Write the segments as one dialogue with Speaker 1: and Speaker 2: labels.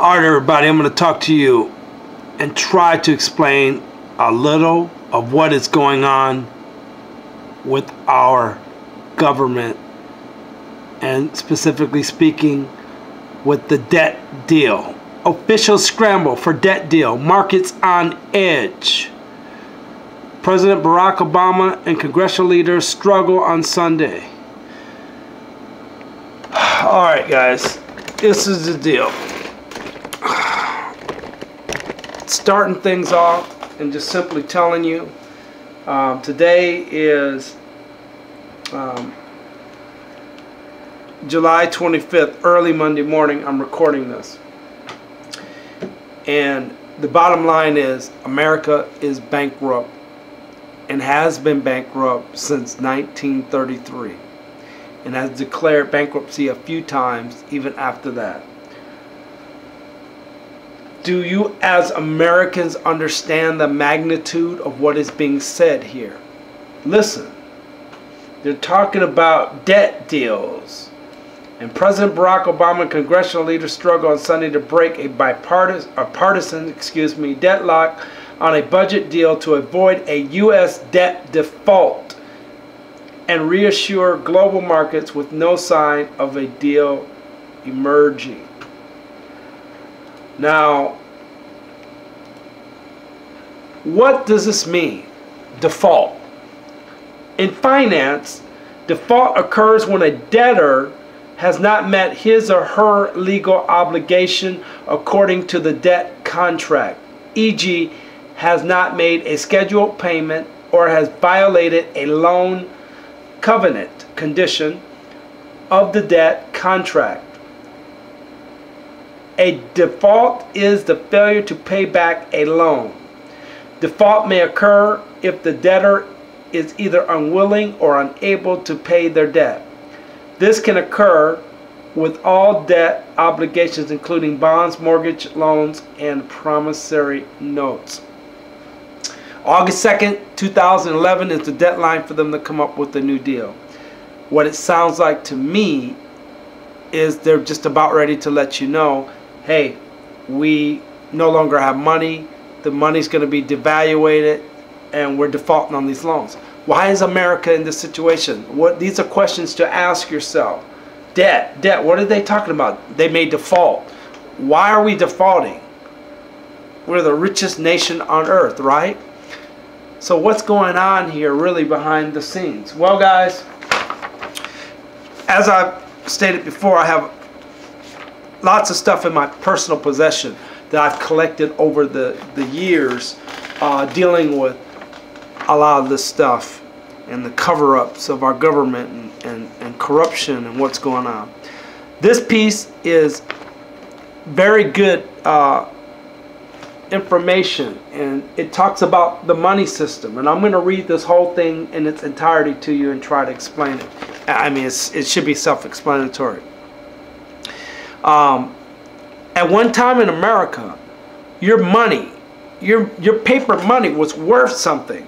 Speaker 1: Alright everybody, I'm going to talk to you and try to explain a little of what is going on with our government, and specifically speaking with the debt deal. Officials scramble for debt deal, markets on edge. President Barack Obama and congressional leaders struggle on Sunday. Alright guys, this is the deal. Starting things off and just simply telling you, today is July 25th, early Monday morning. I'm recording this, and the bottom line is America is bankrupt and has been bankrupt since 1933 and has declared bankruptcy a few times even after that. Do you as Americans understand the magnitude of what is being said here? Listen, they're talking about debt deals, and President Barack Obama and congressional leaders struggle on Sunday to break a partisan deadlock on a budget deal to avoid a U.S. debt default and reassure global markets with no sign of a deal emerging. Now, what does this mean? Default. In finance, default occurs when a debtor has not met his or her legal obligation according to the debt contract, e.g., has not made a scheduled payment or has violated a loan covenant condition of the debt contract. A default is the failure to pay back a loan. Default may occur if the debtor is either unwilling or unable to pay their debt. This can occur with all debt obligations, including bonds, mortgage loans, and promissory notes. August 2nd, 2011 is the deadline for them to come up with a new deal. What it sounds like to me is they're just about ready to let you know, hey, we no longer have money, the money's going to be devaluated, and we're defaulting on these loans. Why is America in this situation? These are questions to ask yourself. Debt, what are they talking about? They may default. Why are we defaulting? We're the richest nation on earth, right? So what's going on here really behind the scenes? Well guys, as I've stated before, I have lots of stuff in my personal possession that I've collected over the years, dealing with a lot of this stuff and the cover-ups of our government and corruption and what's going on. This piece is very good information, and it talks about the money system, and I'm going to read this whole thing in its entirety to you and try to explain it. I mean, it should be self-explanatory. At one time in America, your money, your paper money was worth something.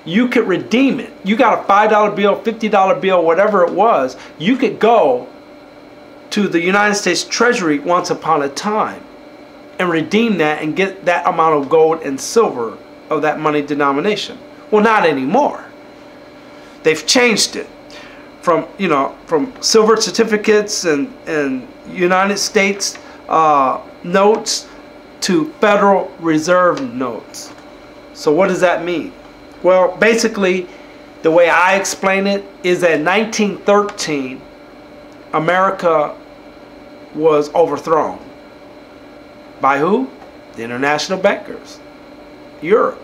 Speaker 1: You could redeem it. You got a $5 bill, $50 bill, whatever it was. You could go to the United States Treasury once upon a time and redeem that and get that amount of gold and silver of that money denomination. Well, not anymore. They've changed it from, from silver certificates and United States notes to Federal Reserve notes. So what does that mean? Well, basically, the way I explain it is that in 1913, America was overthrown. By who? The international bankers, Europe,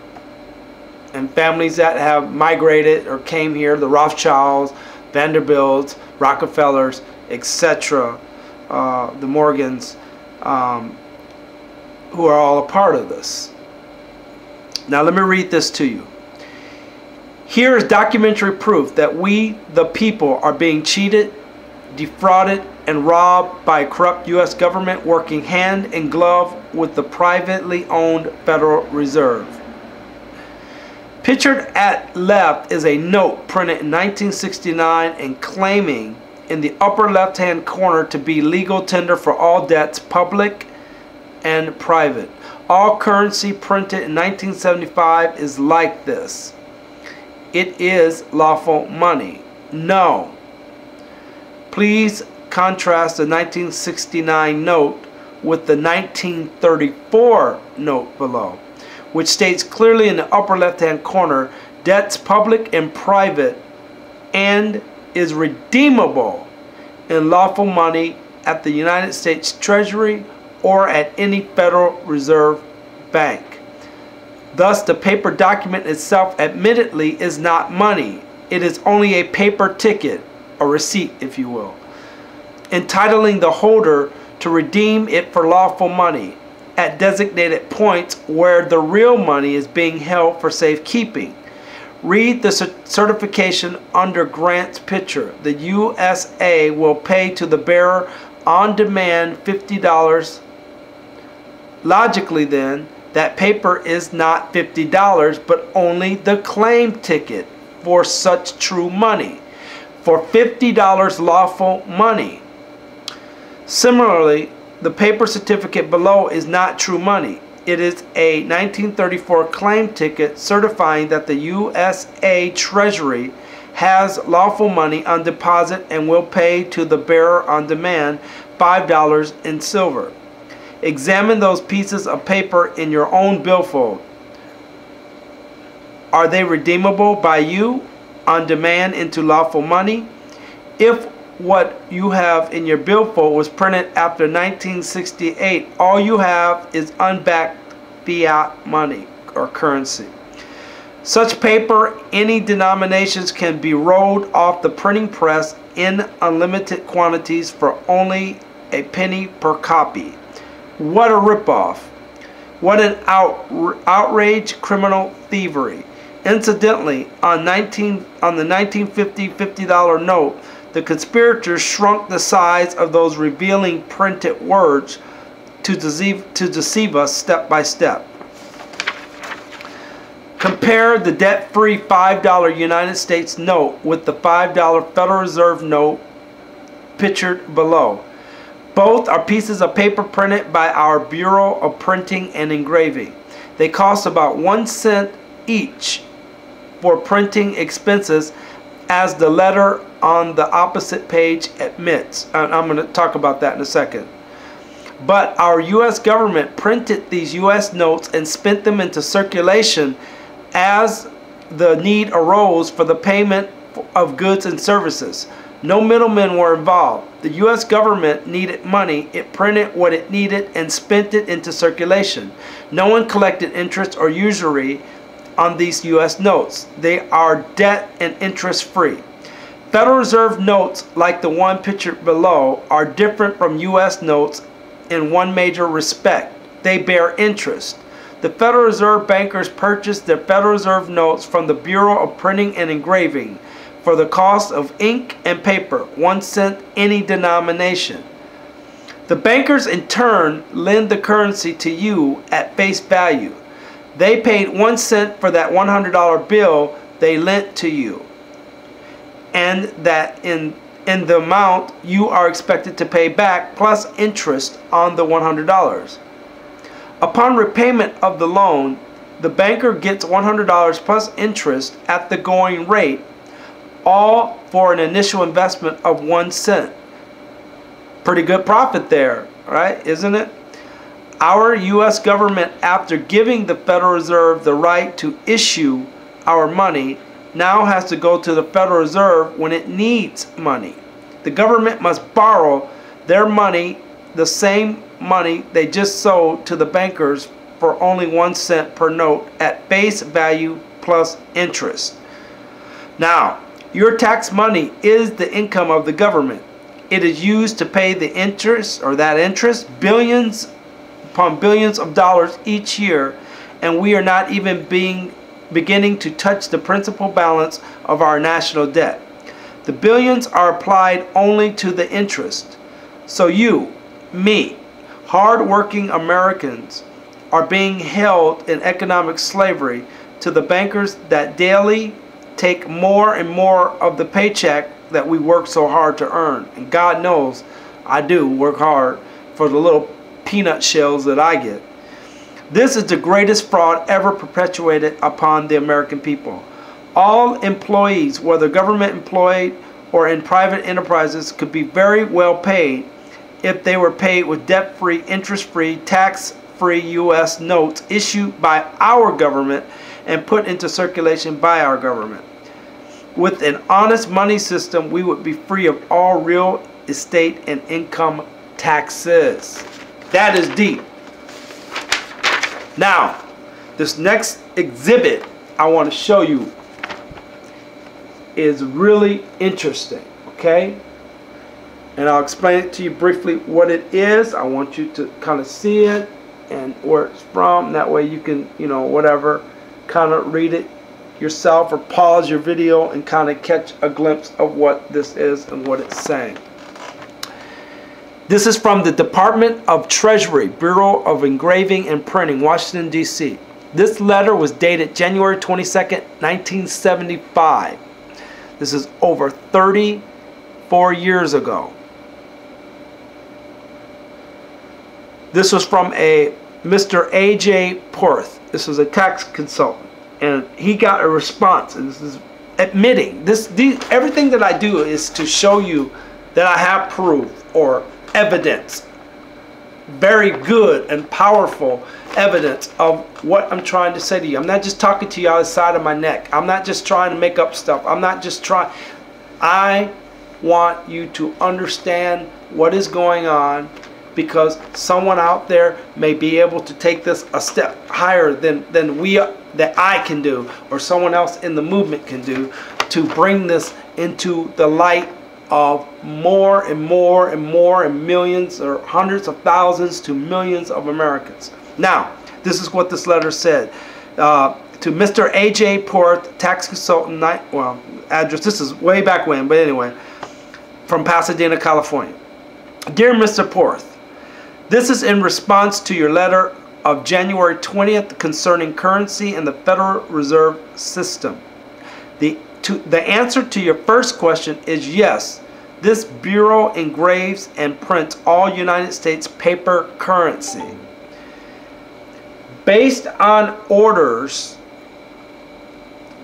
Speaker 1: and families that have migrated or came here, the Rothschilds, Vanderbilts, Rockefellers, etc., the Morgans, who are all a part of this. Now let me read this to you. Here is documentary proof that we, the people, are being cheated, defrauded, and robbed by a corrupt U.S. government working hand in glove with the privately owned Federal Reserve. Pictured at left is a note printed in 1969 and claiming in the upper left-hand corner to be legal tender for all debts, public and private. All currency printed in 1975 is like this. It is lawful money. No. Please contrast the 1969 note with the 1934 note below, which states clearly in the upper left-hand corner, debts public and private, and is redeemable in lawful money at the United States Treasury or at any Federal Reserve Bank. Thus, the paper document itself admittedly is not money. It is only a paper ticket, a receipt if you will, entitling the holder to redeem it for lawful money at designated points where the real money is being held for safekeeping. Read the certification under Grant's picture. The USA will pay to the bearer on demand $50. Logically then, that paper is not $50 but only the claim ticket for such true money, for $50 lawful money. Similarly, the paper certificate below is not true money. It is a 1934 claim ticket certifying that the USA Treasury has lawful money on deposit and will pay to the bearer on demand $5 in silver. Examine those pieces of paper in your own billfold. Are they redeemable by you on demand into lawful money? If what you have in your billfold was printed after 1968, all you have is unbacked fiat money or currency. Such paper, any denominations, can be rolled off the printing press in unlimited quantities for only a penny per copy. What a ripoff. What an outrage, criminal thievery. Incidentally, on the 1950 $50 note, the conspirators shrunk the size of those revealing printed words to deceive us step by step. Compare the debt-free $5 United States note with the $5 Federal Reserve note pictured below. Both are pieces of paper printed by our Bureau of Printing and Engraving. They cost about 1 cent each for printing expenses, as the letter on the opposite page admits. I'm going to talk about that in a second. But our U.S. government printed these U.S. notes and spent them into circulation as the need arose for the payment of goods and services. No middlemen were involved. The U.S. government needed money. It printed what it needed and spent it into circulation. No one collected interest or usury on these U.S. notes. They are debt and interest free. Federal Reserve notes, like the one pictured below, are different from U.S. notes in one major respect. They bear interest. The Federal Reserve bankers purchased their Federal Reserve notes from the Bureau of Printing and Engraving for the cost of ink and paper, 1 cent any denomination. The bankers in turn lend the currency to you at face value. They paid 1 cent for that $100 bill they lent to you, and that in the amount you are expected to pay back plus interest on the $100. Upon repayment of the loan, the banker gets $100 plus interest at the going rate, all for an initial investment of 1 cent. Pretty good profit there, right? Isn't it? Our U.S. government, after giving the Federal Reserve the right to issue our money, now has to go to the Federal Reserve when it needs money. The government must borrow their money, the same money they just sold to the bankers, for only 1 cent per note at face value plus interest. Now, your tax money is the income of the government. It is used to pay the interest, or that interest, billions upon billions of dollars each year, and we are not even beginning to touch the principal balance of our national debt. The billions are applied only to the interest. So you, me, hard-working Americans are being held in economic slavery to the bankers that daily take more and more of the paycheck that we work so hard to earn. And God knows I do work hard for the little peanut shells that I get. This is the greatest fraud ever perpetuated upon the American people. All employees, whether government employed or in private enterprises, could be very well paid if they were paid with debt-free, interest-free, tax-free U.S. notes issued by our government and put into circulation by our government. With an honest money system, we would be free of all real estate and income taxes. That is deep. Now, this next exhibit I want to show you is really interesting, okay? And I'll explain it to you briefly what it is. I want you to kind of see it and where it's from. That way you can, you know, whatever, kind of read it yourself or pause your video and kind of catch a glimpse of what this is and what it's saying. This is from the Department of Treasury, Bureau of Engraving and Printing, Washington, D.C. This letter was dated January 22nd, 1975. This is over 34 years ago. This was from a Mr. A.J. Porth. This was a tax consultant. And he got a response. And this is admitting. Everything that I do is to show you that I have proof or evidence. Very good and powerful evidence of what I'm trying to say to you. I'm not just talking to you out of the side of my neck. I'm not just trying to make up stuff. I'm not just trying. I want you to understand what is going on, because someone out there may be able to take this a step higher than that I can do, or someone else in the movement can do, to bring this into the light of more and more and more, and millions or hundreds of thousands to millions of Americans. Now, this is what this letter said. To Mr. A.J. Porth, tax consultant, well, address, this is way back when, but anyway, from Pasadena, California. Dear Mr. Porth, this is in response to your letter of January 20th concerning currency and the Federal Reserve System. The answer to your first question is yes. This bureau engraves and prints all United States paper currency. Based on orders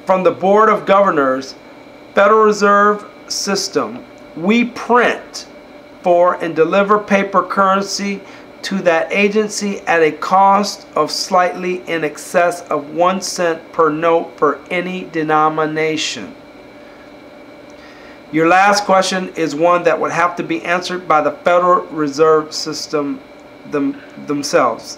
Speaker 1: from the Board of Governors, Federal Reserve System, we print for and deliver paper currency to that agency at a cost of slightly in excess of 1 cent per note for any denomination. Your last question is one that would have to be answered by the Federal Reserve System themselves.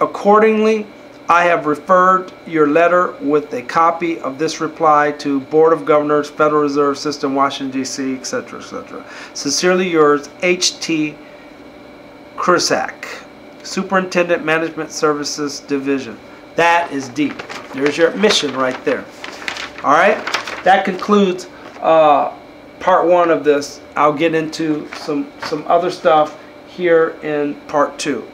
Speaker 1: Accordingly, I have referred your letter with a copy of this reply to Board of Governors, Federal Reserve System, Washington, D.C., etc., etc. Sincerely yours, H.T. Krusak, Superintendent Management Services Division. That is deep. There's your admission right there. All right, that concludes part one of this. I'll get into some other stuff here in part two.